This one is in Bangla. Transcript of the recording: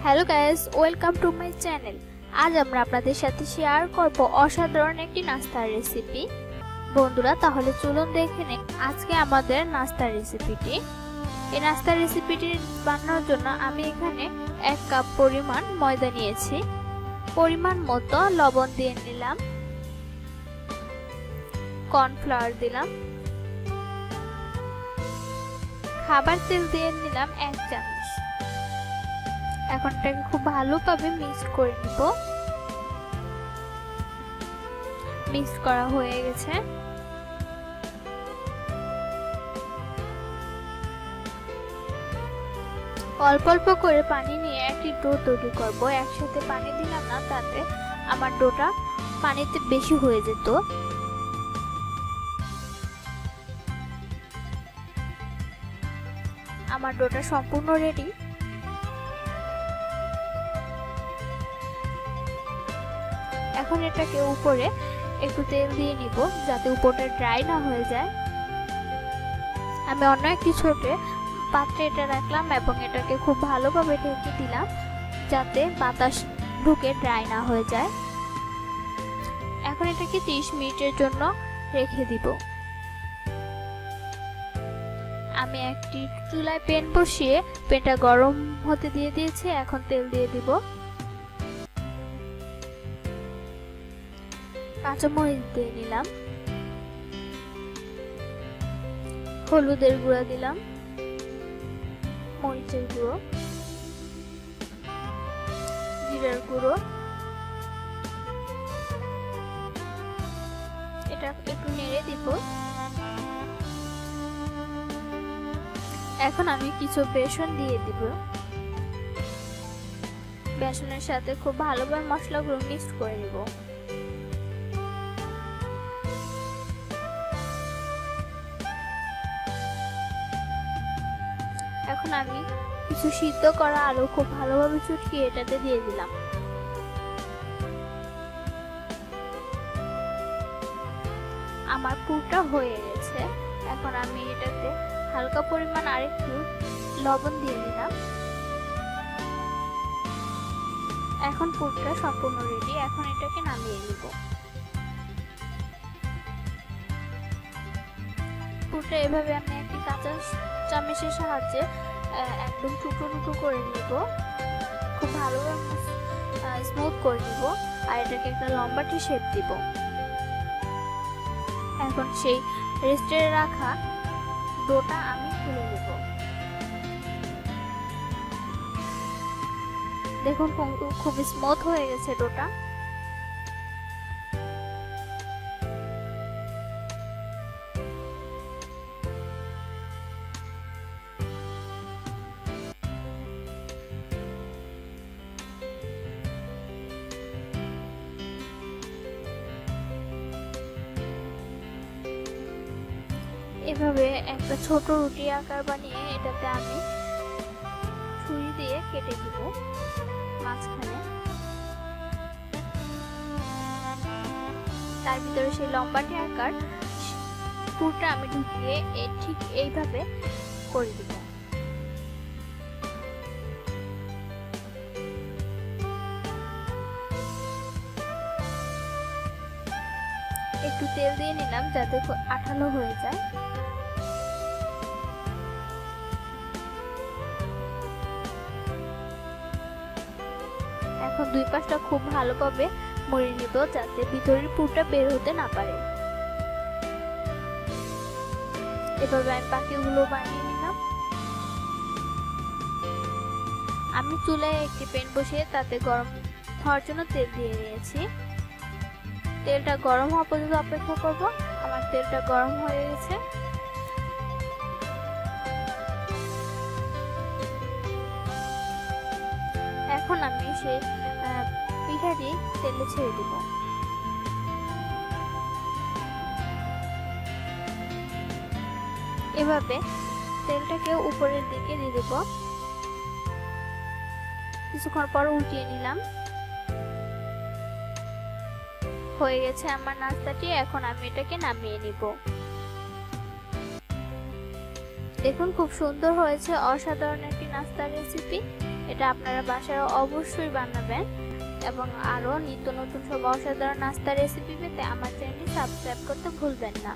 Hello guys, welcome to my channel. আজ আমরা আপনাদের সাথে শেয়ার করব অসাধারণ একটি নাস্তার রেসিপি। বন্ধুরা, তাহলে চলুন দেখে নিন আজকে আমাদের নাস্তার রেসিপিটি। এই নাস্তার রেসিপিটি বানানোর জন্য আমি এখানে 1 কাপ পরিমাণ ময়দা নিয়েছি। পরিমাণ মতো লবণ দিয়ে নিলাম, কর্নফ্লাওয়ার দিলাম, খাবার তেল দিয়ে নিলাম 1 চামচ। এখন এটাকে খুব ভালোভাবে মিক্স করে নিব। মিক্স করা হয়ে গেছে। অল্প অল্প করে পানি নিয়ে একটি ডো তৈরি করব। একসাথে পানি দিলাম না, তাতে আমার ডোটা পানিতে বেশি হয়ে যেত। আমার ডোটা সম্পূর্ণ রেডি। এখন এটাকে উপরে একটু তেল দিয়ে নিব, যাতে উপরটা ড্রাই না হয়ে যায়। আমি অন্য একটি ছোট পাত্রে এটা রাখলাম এবং এটাকে খুব ভালোভাবে ঢেকে দিলাম, যাতে বাতাস ঢুকে ড্রাই না হয়ে যায়। এখন এটাকে 30 মিনিটের জন্য রেখে দিব। আমি একটি চুলায় প্যান বসিয়ে প্যানটা গরম হতে দিয়ে দিয়েছি। এখন তেল দিয়ে দিব। কাঁচামরিচ দিয়ে নিলাম, হলুদের গুঁড়া দিলাম, মরিচের গুঁড়ো, জিরার গুঁড়ো। এটা একটু নেড়ে দিব। এখন আমি কিছু বেসন দিয়ে দিব। বেসনের সাথে খুব ভালোভাবে মশলাগুলো মিক্স করে নিব। এখন আমি কিছু সিদ্ধ করা আলু খুব ভালোভাবে চটকিয়ে এটাতে দিয়ে দিলাম। আমার পুরটা হয়ে গেছে। এখন আমি এটাতে হালকা পরিমাণ আরেকটু লবণ দিয়ে দিলাম। এখন পুরটা সম্পূর্ণ রেডি। এখন এটাকে নামিয়ে নিব। পুরটা এভাবে আমি একটি কাঁচা চামচের সাহায্যে একদম টুকরো টুকরো করে নিব। খুব ভালোভাবে স্মুথ করে নিব আর এটাকে একটা লম্বাটে শেপ দিব। এখন সেই রেস্টে রাখা ডোটা আমি তুলে নেব। দেখুন খুব স্মুথ হয়ে গেছে ডোটা। এভাবে একটা ছোট রুটি আকার বানিয়ে এটাতে আমি ছুরি দিয়ে কেটে দিব মাঝখানে। তার ভিতরে সেই লম্বাটে আকার পুরটা আমি ঢুকিয়ে ঠিক এইভাবে করে দিব। একটু তেল দিয়ে নিলাম, যাতে আঠালো হয়ে যায়। এখন দুই পাশটা খুব ভালোভাবে মুড়ে নিব, যাতে ভিতরের পুরটা বের হতে না পারে। এভাবে আমি বাকিগুলো বানিয়ে নিলাম। আমি চুলায় একটি প্যান বসিয়ে তাতে গরম হওয়ার জন্য তেল দিয়ে নিয়েছি। তেলটা গরম হওয়া পর্যন্ত অপেক্ষা করব। আমার তেলটা গরম হয়ে গেছে। এখন আমি সেই পিঠাটি তেলে ছেড়ে দিব। এভাবে তেলটাকে উপরের দিকে দিয়ে দেব। কিছুক্ষণ পর উল্টিয়ে নিলাম। হয়ে গেছে আমার নাস্তাটি। এখন আমি এটাকে নামিয়ে নিব। দেখুন খুব সুন্দর হয়েছে, অসাধারণ একটি নাস্তা রেসিপি। এটা আপনারা বাসায় অবশ্যই বানাবেন এবং আরো নিত্য নতুন সব অসাধারণ নাস্তা রেসিপি পেতে আমার চ্যানেলটি সাবস্ক্রাইব করতে ভুলবেন না।